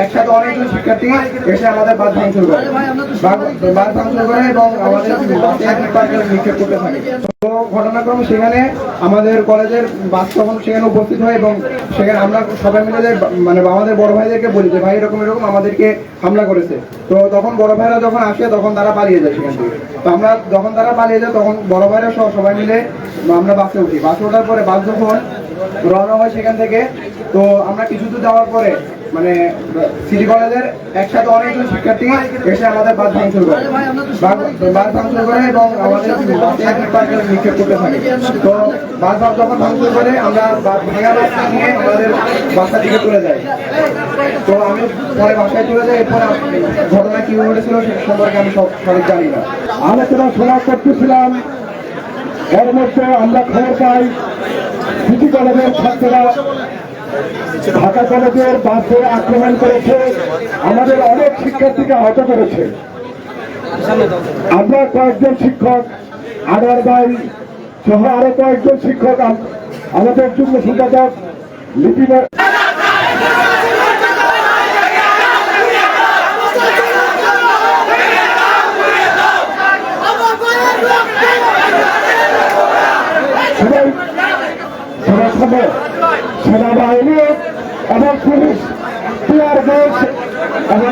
একসাথে অনেকজন শিক্ষার্থী এসে আমাদের বাস ভাঙচুর করে এবং আমাদের নিক্ষেপ করতে থাকে। তো ঘটনাক্রমে সেখানে আমাদের কলেজের বাস তখন সেখানে উপস্থিত হয় এবং সেখানে আমরা সবাই মিলে মানে আমাদের বড় ভাইদেরকে বলি যে ভাই এরকম এরকম আমাদেরকে হামলা করেছে। তো তখন বড় ভাইরা যখন আসে তখন তারা পালিয়ে যায় সেখান থেকে। তো আমরা যখন তারা পালিয়ে যায় তখন বড় ভাইরা সহ সবাই মিলে আমরা বাসে উঠি। বাসে ওঠার পরে বাস যখন রওনা হয় সেখান থেকে, তো আমরা কিছু দূর যাওয়ার পরে মানে সিটি কলেজের একসাথে অনেকজন শিক্ষার্থী এসে আমাদের বাস ভাঙচুর করে এবং আমাদের নিক্ষেপ করতে থাকে। তো বাস যখন ভাঙচুর করে আমরা ভাঙা বাসটা নিয়ে আমাদের বাসা দিকে চলে যাই। তো আমি পরে বাসায় চলে যাই। এরপর ঘটনা কি ঘটেছিল সে সম্পর্কে আমি সঠিক জানি না। আলোচনা শোনা করতেছিলাম, এর মধ্যে আমরা খবর পাই সিটি কলেজের ছাত্ররা ঢাকা কলেজের বাসে আক্রমণ করেছে, আমাদের অনেক শিক্ষার্থীকে আহত করেছে। আমরা কয়েকজন শিক্ষক, আনোয়ার ভাই সহ আরো কয়েকজন শিক্ষক, আমাদের যুগ্ম সম্পাদক লিপিন সেনাবাহিনী এবং পুলিশ টিয়ার গ্যাস এবং